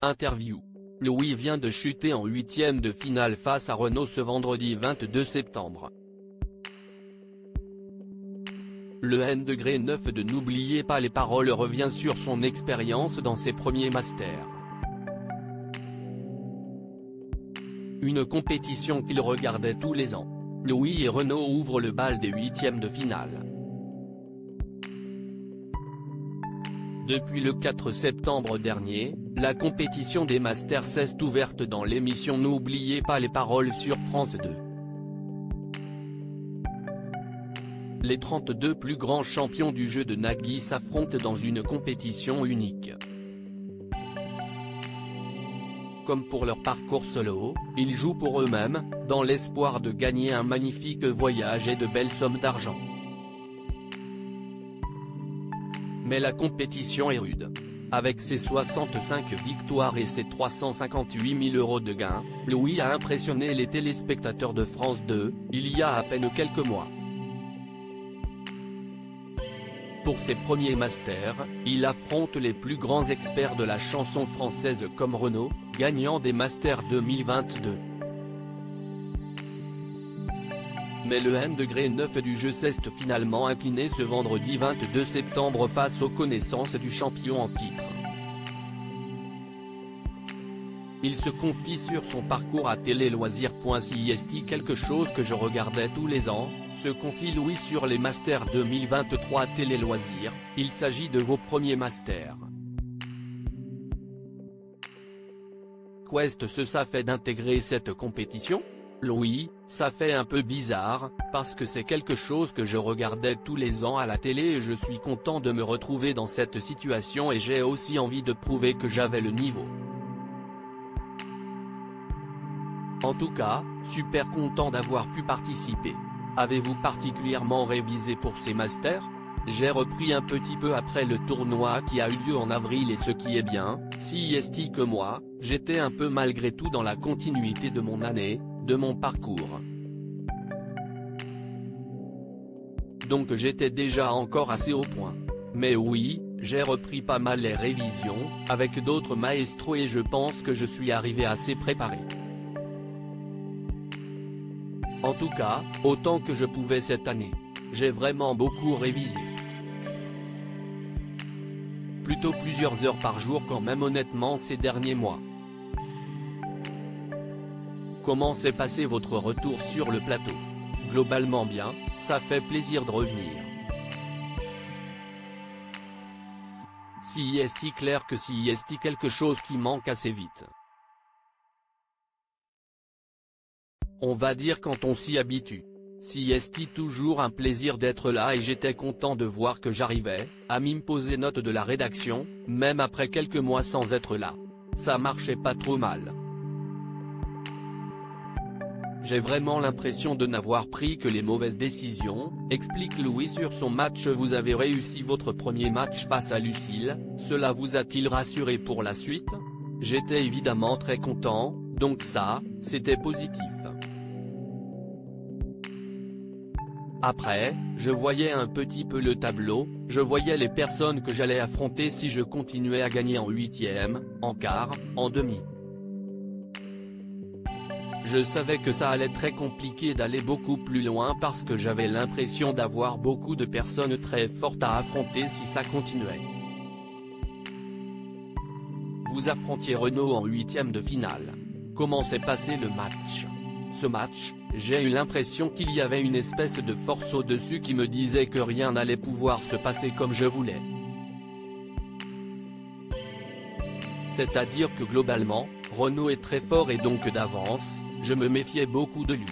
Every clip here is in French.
Interview. Louis vient de chuter en huitième de finale face à Renaud ce vendredi 22 septembre. Le N-9 de N'oubliez pas les paroles revient sur son expérience dans ses premiers masters. Une compétition qu'il regardait tous les ans. Louis et Renaud ouvrent le bal des huitièmes de finale. Depuis le 4 septembre dernier, la compétition des Masters est ouverte dans l'émission N'oubliez pas les paroles sur France 2. Les 32 plus grands champions du jeu de Nagui s'affrontent dans une compétition unique. Comme pour leur parcours solo, ils jouent pour eux-mêmes, dans l'espoir de gagner un magnifique voyage et de belles sommes d'argent. Mais la compétition est rude. Avec ses 65 victoires et ses 358 000 € de gains, Louis a impressionné les téléspectateurs de France 2, il y a à peine quelques mois. Pour ses premiers masters, il affronte les plus grands experts de la chanson française comme Renaud, gagnant des Masters 2022. Mais le N-9 du jeu s'est finalement incliné ce vendredi 22 septembre face aux connaissances du champion en titre. Il se confie sur son parcours à téléloisirs.cist quelque chose que je regardais tous les ans, se confie Louis sur les Masters 2023 Télé Loisirs, il s'agit de vos premiers Masters. Qu'est-ce ça fait d'intégrer cette compétition ? Louis, ça fait un peu bizarre, parce que c'est quelque chose que je regardais tous les ans à la télé et je suis content de me retrouver dans cette situation et j'ai aussi envie de prouver que j'avais le niveau. En tout cas, super content d'avoir pu participer. Avez-vous particulièrement révisé pour ces masters ? J'ai repris un petit peu après le tournoi qui a eu lieu en avril et ce qui est bien, si est que moi, j'étais un peu malgré tout dans la continuité de mon année, de mon parcours. Donc j'étais déjà encore assez au point. Mais oui, j'ai repris pas mal les révisions, avec d'autres maestros et je pense que je suis arrivé assez préparé. En tout cas, autant que je pouvais cette année. J'ai vraiment beaucoup révisé. Plutôt plusieurs heures par jour quand même honnêtement ces derniers mois. Comment s'est passé votre retour sur le plateau ? Globalement bien, ça fait plaisir de revenir. Si est clair que si est quelque chose qui manque assez vite. On va dire quand on s'y habitue. Si est toujours un plaisir d'être là et j'étais content de voir que j'arrivais, à m'imposer note de la rédaction, même après quelques mois sans être là. Ça marchait pas trop mal. J'ai vraiment l'impression de n'avoir pris que les mauvaises décisions, explique Louis sur son match. Vous avez réussi votre premier match face à Lucille, cela vous a-t-il rassuré pour la suite ? J'étais évidemment très content, donc ça, c'était positif. Après, je voyais un petit peu le tableau, je voyais les personnes que j'allais affronter si je continuais à gagner en huitième, en quart, en demi. Je savais que ça allait être très compliqué d'aller beaucoup plus loin parce que j'avais l'impression d'avoir beaucoup de personnes très fortes à affronter si ça continuait. Vous affrontiez Renaud en huitième de finale. Comment s'est passé le match ? Ce match, j'ai eu l'impression qu'il y avait une espèce de force au-dessus qui me disait que rien n'allait pouvoir se passer comme je voulais. C'est-à-dire que globalement, Renaud est très fort et donc d'avance, je me méfiais beaucoup de lui.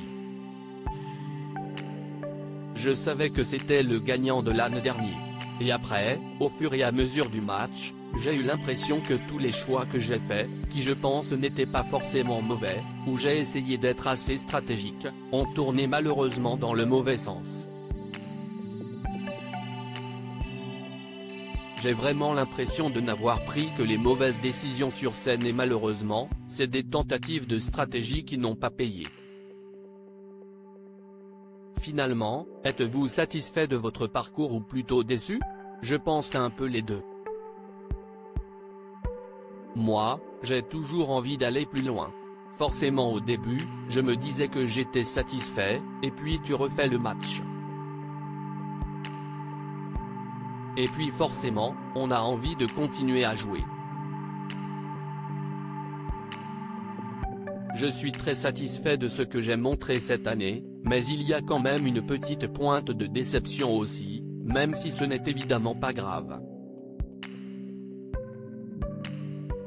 Je savais que c'était le gagnant de l'année dernier. Et après, au fur et à mesure du match, j'ai eu l'impression que tous les choix que j'ai faits, qui je pense n'étaient pas forcément mauvais, où j'ai essayé d'être assez stratégique, ont tourné malheureusement dans le mauvais sens. J'ai vraiment l'impression de n'avoir pris que les mauvaises décisions sur scène et malheureusement, c'est des tentatives de stratégie qui n'ont pas payé. Finalement, êtes-vous satisfait de votre parcours ou plutôt déçu ? Je pense un peu les deux. Moi, j'ai toujours envie d'aller plus loin. Forcément au début, je me disais que j'étais satisfait, et puis tu refais le match. Et puis forcément, on a envie de continuer à jouer. Je suis très satisfait de ce que j'ai montré cette année, mais il y a quand même une petite pointe de déception aussi, même si ce n'est évidemment pas grave.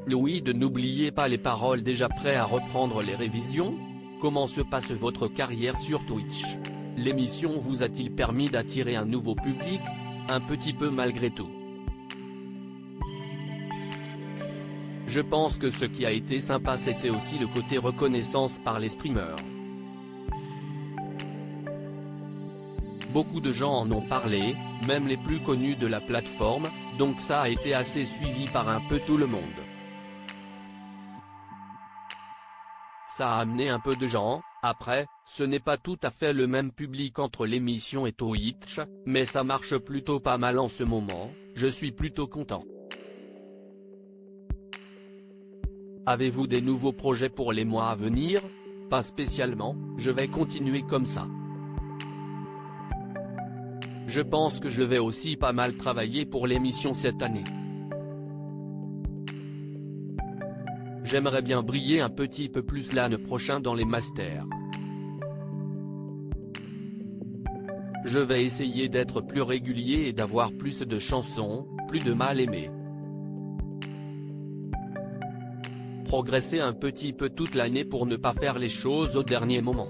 Louis, n'oubliez pas les paroles. Déjà prêt à reprendre les révisions? Comment se passe votre carrière sur Twitch? L'émission vous a-t-il permis d'attirer un nouveau public? Un petit peu malgré tout. Je pense que ce qui a été sympa c'était aussi le côté reconnaissance par les streamers. Beaucoup de gens en ont parlé, même les plus connus de la plateforme, donc ça a été assez suivi par un peu tout le monde. Ça a amené un peu de gens. Après, ce n'est pas tout à fait le même public entre l'émission et Twitch, mais ça marche plutôt pas mal en ce moment, je suis plutôt content. Avez-vous des nouveaux projets pour les mois à venir? Pas spécialement, je vais continuer comme ça. Je pense que je vais aussi pas mal travailler pour l'émission cette année. J'aimerais bien briller un petit peu plus l'année prochaine dans les masters. Je vais essayer d'être plus régulier et d'avoir plus de chansons, plus de mal aimé. Progresser un petit peu toute l'année pour ne pas faire les choses au dernier moment.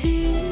To